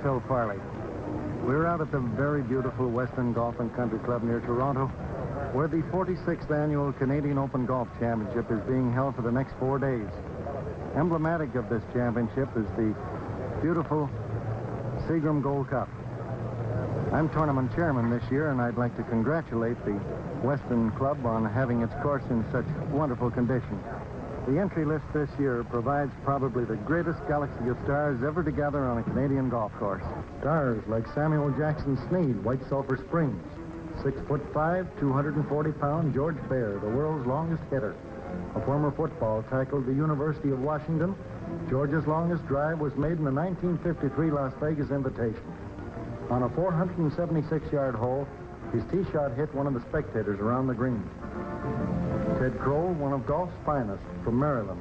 Phil Farley. We're out at the very beautiful Western Golf and Country Club near Toronto, where the 46th annual Canadian Open Golf Championship is being held for the next 4 days. Emblematic of this championship is the beautiful Seagram Gold Cup. I'm tournament chairman this year, and I'd like to congratulate the Western Club on having its course in such wonderful condition. The entry list this year provides probably the greatest galaxy of stars ever to gather on a Canadian golf course. Stars like Samuel Jackson Sneed, White Sulphur Springs, 6'5", 240-pound George Baer, the world's longest hitter. A former football tackle at the University of Washington, George's longest drive was made in the 1953 Las Vegas Invitation. On a 476-yard hole, his tee shot hit one of the spectators around the green. Ted Kroll, one of golf's finest, from Maryland.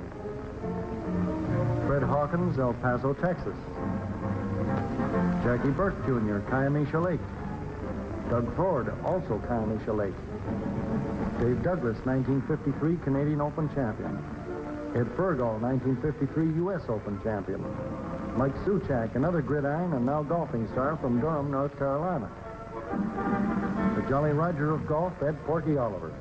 Fred Hawkins, El Paso, Texas. Jackie Burke Jr., Kiamish Lake. Doug Ford, also Kiamish Lake. Dave Douglas, 1953 Canadian Open champion. Ed Fergal, 1953 U.S. Open champion. Mike Suchak, another gridiron and now golfing star from Durham, North Carolina. The Jolly Roger of golf, Ed Porky Oliver.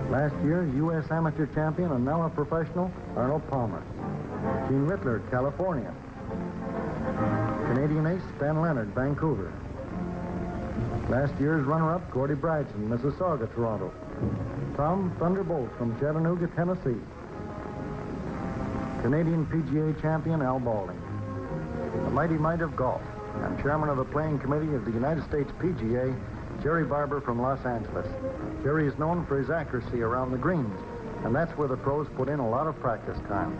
Last year's U.S. amateur champion and now a professional, Arnold Palmer. Gene Rittler, California. Canadian ace, Stan Leonard, Vancouver. Last year's runner-up, Gordie Bradson, Mississauga, Toronto. Tom Thunderbolt from Chattanooga, Tennessee. Canadian PGA champion, Al Balding. The mighty might of golf. I'm chairman of the playing committee of the United States PGA, Jerry Barber from Los Angeles. Jerry is known for his accuracy around the greens, and that's where the pros put in a lot of practice time.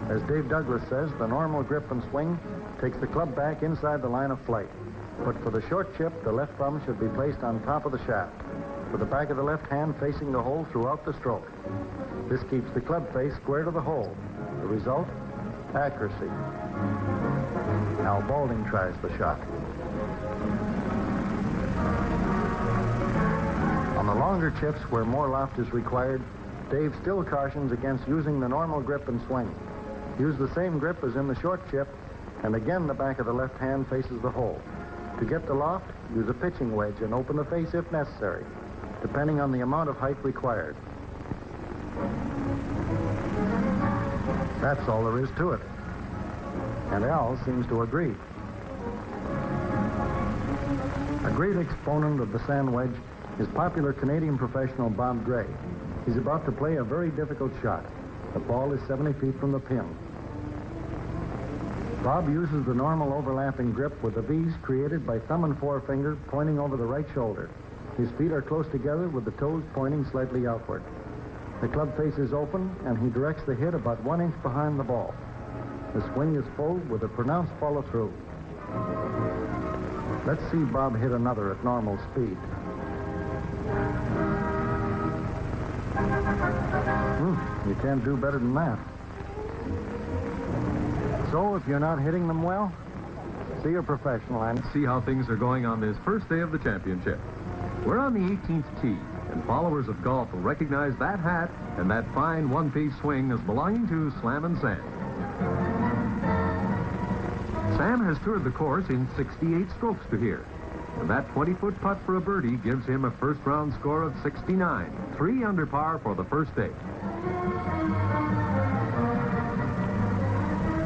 As Dave Douglas says, the normal grip and swing takes the club back inside the line of flight. But for the short chip, the left thumb should be placed on top of the shaft, with the back of the left hand facing the hole throughout the stroke. This keeps the club face square to the hole. The result? Accuracy. Al Balding tries the shot. On the longer chips where more loft is required, Dave still cautions against using the normal grip and swing. Use the same grip as in the short chip, and again the back of the left hand faces the hole. To get the loft, use a pitching wedge and open the face if necessary, depending on the amount of height required. That's all there is to it. And Al seems to agree. A great exponent of the sand wedge is popular Canadian professional Bob Gray. He's about to play a very difficult shot. The ball is 70 feet from the pin. Bob uses the normal overlapping grip with the V's created by thumb and forefinger pointing over the right shoulder. His feet are close together with the toes pointing slightly outward. The club face is open, and he directs the hit about 1 inch behind the ball. The swing is full with a pronounced follow-through. Let's see Bob hit another at normal speed. You can't do better than that. So if you're not hitting them well, see a professional and see how things are going on this first day of the championship. We're on the 18th tee, and followers of golf will recognize that hat and that fine one-piece swing as belonging to Slam and Sam. Sam has toured the course in 68 strokes to here, and that 20-foot putt for a birdie gives him a first-round score of 69, 3 under par for the first day.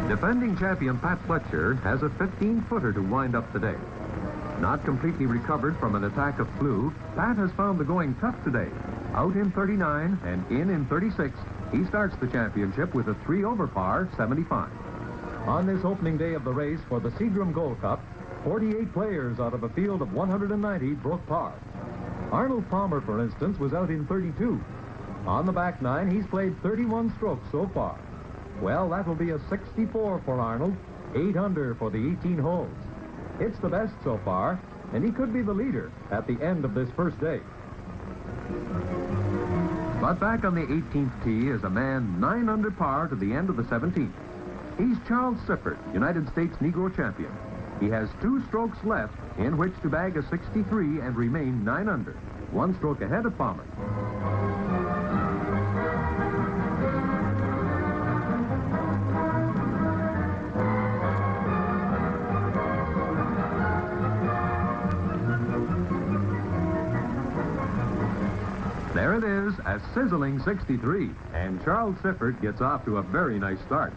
Defending champion Pat Fletcher has a 15-footer to wind up the day. Not completely recovered from an attack of flu, Pat has found the going tough today. Out in 39 and in 36, he starts the championship with a 3 over par, 75. On this opening day of the race for the Seagram Gold Cup, 48 players out of a field of 190 broke par. Arnold Palmer, for instance, was out in 32. On the back nine, he's played 31 strokes so far. Well, that will be a 64 for Arnold, 8 under for the 18 holes. It's the best so far, and he could be the leader at the end of this first day. But back on the 18th tee is a man 9 under par to the end of the 17th. He's Charles Sifford, United States Negro champion. He has 2 strokes left in which to bag a 63 and remain 9 under, 1 stroke ahead of Palmer. There it is, a sizzling 63, and Charles Sifford gets off to a very nice start.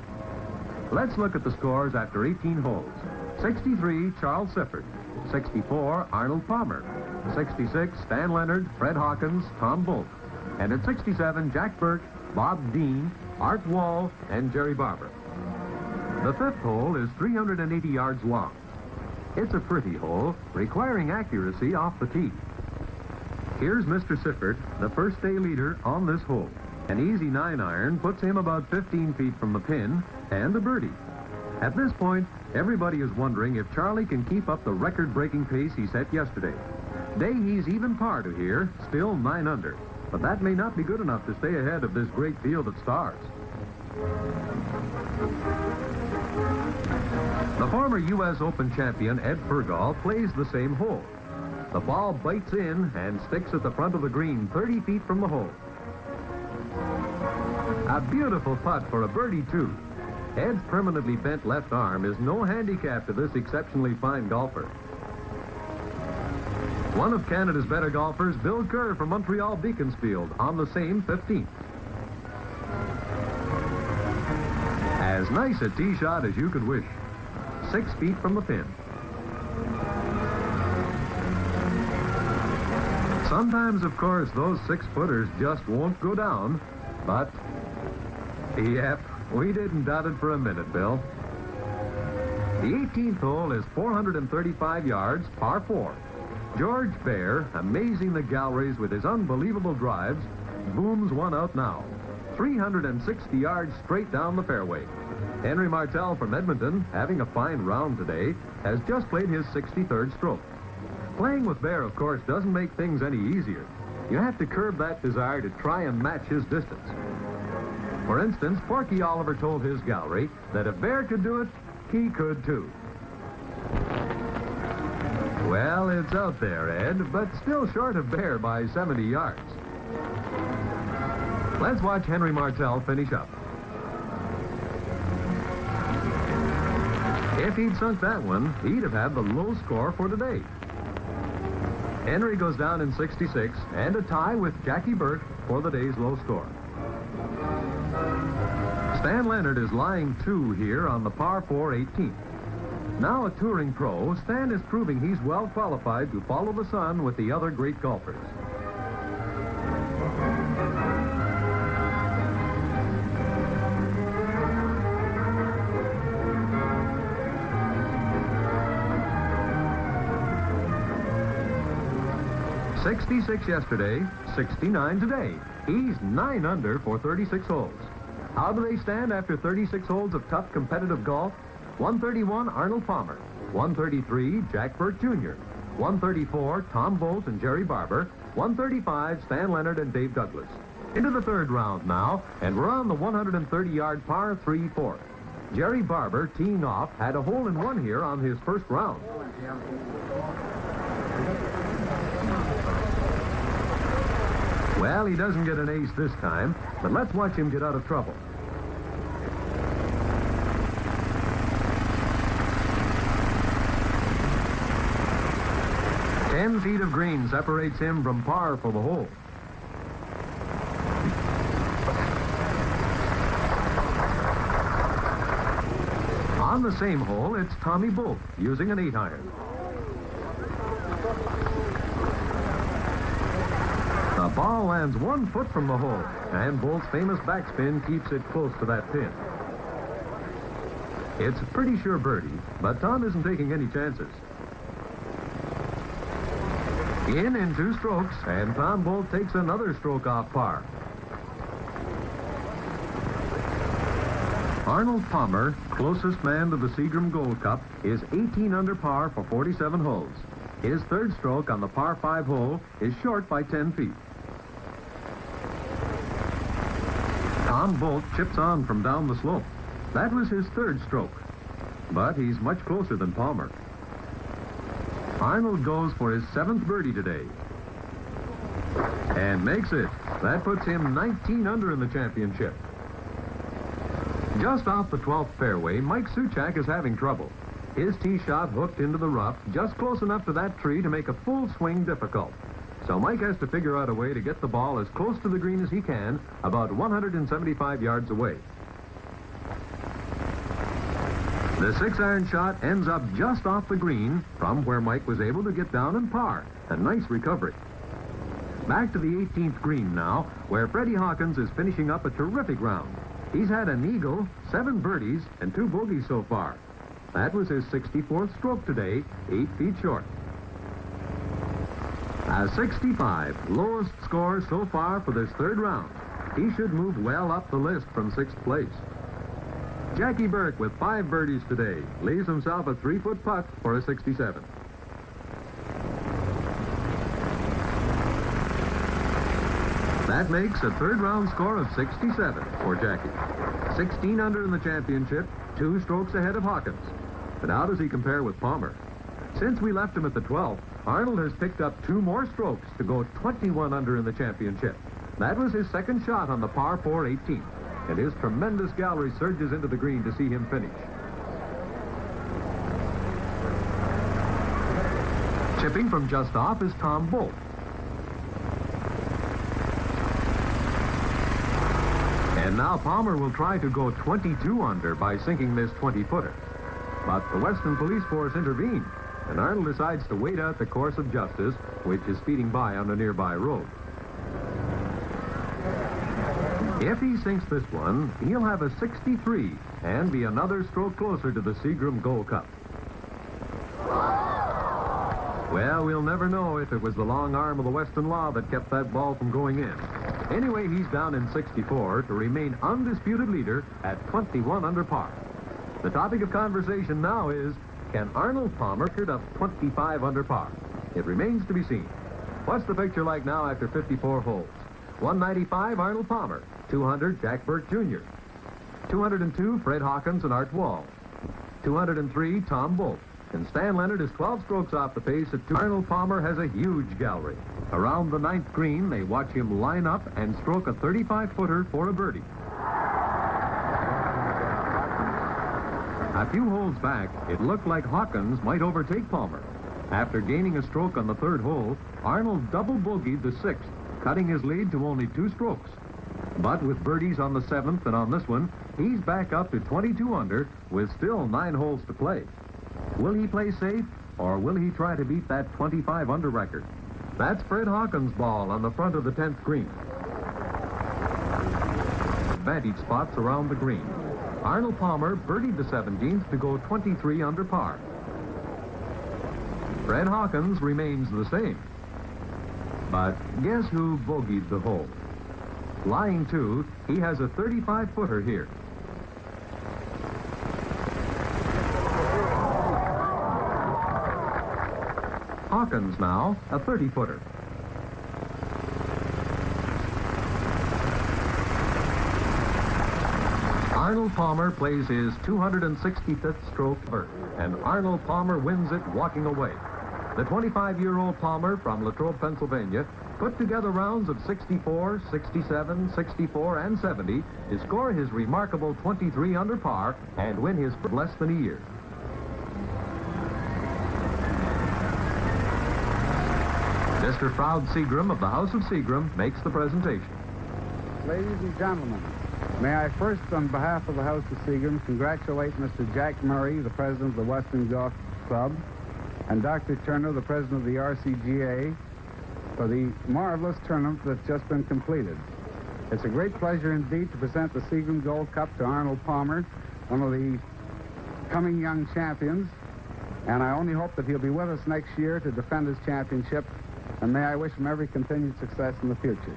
Let's look at the scores after 18 holes. 63, Charles Sifford. 64, Arnold Palmer. 66, Stan Leonard, Fred Hawkins, Tom Bolt. And at 67, Jack Burke, Bob Dean, Art Wall, and Jerry Barber. The fifth hole is 380 yards long. It's a pretty hole, requiring accuracy off the tee. Here's Mr. Sifford, the first day leader on this hole. An easy 9-iron puts him about 15 feet from the pin and a birdie. At this point, everybody is wondering if Charlie can keep up the record-breaking pace he set yesterday. Today he's even par to here, still 9 under. But that may not be good enough to stay ahead of this great field of stars. The former U.S. Open champion Ed Fergal plays the same hole. The ball bites in and sticks at the front of the green 30 feet from the hole. A beautiful putt for a birdie, too. Ed's permanently bent left arm is no handicap to this exceptionally fine golfer. One of Canada's better golfers, Bill Kerr from Montreal Beaconsfield, on the same 15th. As nice a tee shot as you could wish. 6 feet from the pin. Sometimes, of course, those 6-footers just won't go down, but, yep, we didn't doubt it for a minute, Bill. The 18th hole is 435 yards, par 4. George Bear, amazing the galleries with his unbelievable drives, booms one out now. 360 yards straight down the fairway. Henry Martell from Edmonton, having a fine round today, has just played his 63rd stroke. Playing with Bear, of course, doesn't make things any easier. You have to curb that desire to try and match his distance. For instance, Porky Oliver told his gallery that if Bear could do it, he could too. Well, it's out there, Ed, but still short of Bear by 70 yards. Let's watch Henry Martell finish up. If he'd sunk that one, he'd have had the low score for today. Henry goes down in 66, and a tie with Jackie Burke for the day's low score. Stan Leonard is lying 2 here on the par 4 18th. Now a touring pro, Stan is proving he's well qualified to follow the sun with the other great golfers. .66 yesterday, 69 today. He's 9 under for 36 holes. How do they stand after 36 holes of tough competitive golf? 131, Arnold Palmer. 133, Jack Burke Jr. 134, Tom Bolt and Jerry Barber. 135, Stan Leonard and Dave Douglas. Into the third round now, and we're on the 130-yard par 3-4. Jerry Barber, teeing off, had a hole-in-one here on his first round. Well, he doesn't get an ace this time, but let's watch him get out of trouble. Ten feet of green separates him from par for the hole. On the same hole, it's Tommy Bolt using an 8-iron. The ball lands 1 foot from the hole, and Bolt's famous backspin keeps it close to that pin. It's a pretty sure birdie, but Tom isn't taking any chances. In 2 strokes, and Tom Bolt takes another stroke off par. Arnold Palmer, closest man to the Seagram Gold Cup, is 18 under par for 47 holes. His third stroke on the par 5 hole is short by 10 feet. Tom Bolt chips on from down the slope. That was his third stroke, but he's much closer than Palmer. Arnold goes for his 7th birdie today and makes it. That puts him 19 under in the championship. Just off the 12th fairway, Mike Suchak is having trouble. His tee shot hooked into the rough, just close enough to that tree to make a full swing difficult. So Mike has to figure out a way to get the ball as close to the green as he can, about 175 yards away. The 6-iron shot ends up just off the green, from where Mike was able to get down and par. A nice recovery. Back to the 18th green now, where Freddie Hawkins is finishing up a terrific round. He's had an eagle, 7 birdies, and 2 bogeys so far. That was his 64th stroke today, 8 feet short. A 65, lowest score so far for this 3rd round. He should move well up the list from 6th place. Jackie Burke, with 5 birdies today, leaves himself a 3-foot putt for a 67. That makes a 3rd round score of 67 for Jackie. 16 under in the championship, 2 strokes ahead of Hawkins. But how does he compare with Palmer? Since we left him at the 12th, Arnold has picked up 2 more strokes to go 21 under in the championship. That was his 2nd shot on the par 4 18th. And his tremendous gallery surges into the green to see him finish. Chipping from just off is Tom Bolt. And now Palmer will try to go 22 under by sinking this 20-footer. But the Western Police Force intervened, and Arnold decides to wait out the course of justice, which is speeding by on a nearby road. If he sinks this one, he'll have a 63 and be another stroke closer to the Seagram Gold Cup. Well, we'll never know if it was the long arm of the Western law that kept that ball from going in. Anyway, he's down in 64 to remain undisputed leader at 21 under par. The topic of conversation now is, can Arnold Palmer get up 25 under par? It remains to be seen. What's the picture like now after 54 holes? 195, Arnold Palmer. 200, Jack Burke Jr. 202, Fred Hawkins and Art Wall. 203, Tom Bolt. And Stan Leonard is 12 strokes off the pace at 2. Arnold Palmer has a huge gallery. Around the 9th green, they watch him line up and stroke a 35-footer for a birdie. A few holes back, it looked like Hawkins might overtake Palmer. After gaining a stroke on the 3rd hole, Arnold double bogeyed the 6th, cutting his lead to only 2 strokes. But with birdies on the 7th and on this one, he's back up to 22 under with still 9 holes to play. Will he play safe, or will he try to beat that 25 under record? That's Fred Hawkins' ball on the front of the 10th green. Vantage spots around the green. Arnold Palmer birdied the 17th to go 23 under par. Fred Hawkins remains the same. But guess who bogeyed the hole? Lying to, he has a 35-footer here. Hawkins now, a 30-footer. Arnold Palmer plays his 265th stroke, and Arnold Palmer wins it walking away. The 25-year-old Palmer from Latrobe, Pennsylvania, put together rounds of 64, 67, 64, and 70 to score his remarkable 23 under par and win his less than a year. Mr. Froud Seagram of the House of Seagram makes the presentation. Ladies and gentlemen, may I first, on behalf of the House of Seagram, congratulate Mr. Jack Murray, the president of the Western Golf Club, and Dr. Turner, the president of the RCGA, for the marvelous tournament that's just been completed. It's a great pleasure indeed to present the Seagram Gold Cup to Arnold Palmer, one of the coming young champions, and I only hope that he'll be with us next year to defend his championship, and may I wish him every continued success in the future.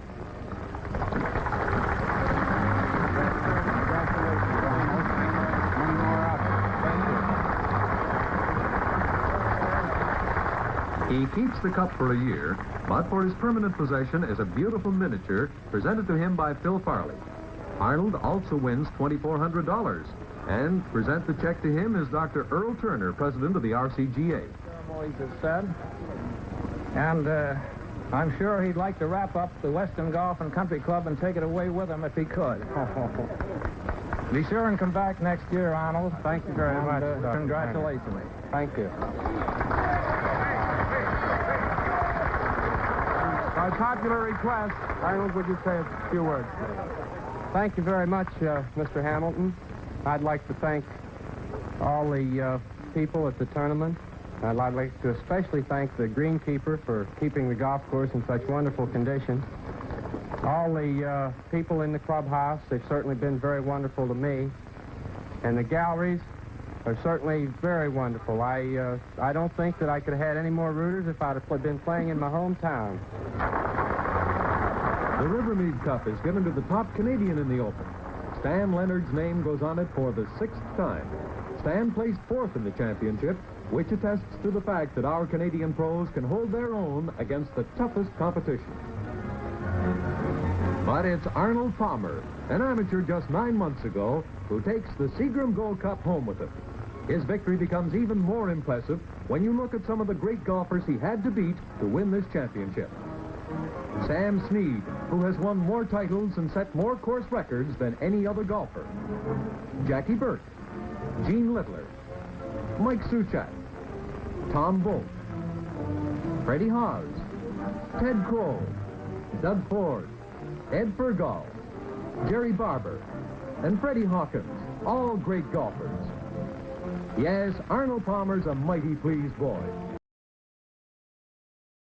He keeps the cup for a year, but for his permanent possession is a beautiful miniature presented to him by Phil Farley. Arnold also wins $2,400, and present the check to him is Dr. Earl Turner, president of the RCGA. Ceremonies is said, and I'm sure he'd like to wrap up the Western Golf and Country Club and take it away with him if he could. Be sure and come back next year, Arnold. Thank you very much, Dr. Congratulate me. Thank you. By popular request, Arnold, would you say a few words? Thank you very much, Mr. Hamilton. I'd like to thank all the people at the tournament. I'd like to especially thank the greenkeeper for keeping the golf course in such wonderful condition. All the people in the clubhouse, they've certainly been very wonderful to me. And the galleries are certainly very wonderful. I don't think that I could have had any more rooters if I'd have been playing in my hometown. The Rivermead Cup is given to the top Canadian in the Open. Stan Leonard's name goes on it for the 6th time. Stan placed 4th in the championship, which attests to the fact that our Canadian pros can hold their own against the toughest competition. But it's Arnold Palmer, an amateur just 9 months ago, who takes the Seagram Gold Cup home with him. His victory becomes even more impressive when you look at some of the great golfers he had to beat to win this championship. Sam Snead, who has won more titles and set more course records than any other golfer. Jackie Burt, Gene Littler, Mike Suchat, Tom Bolt, Freddie Haas, Ted Kroll, Doug Ford, Ed Fergal, Jerry Barber, and Freddie Hawkins, all great golfers. Yes, Arnold Palmer's a mighty pleased boy.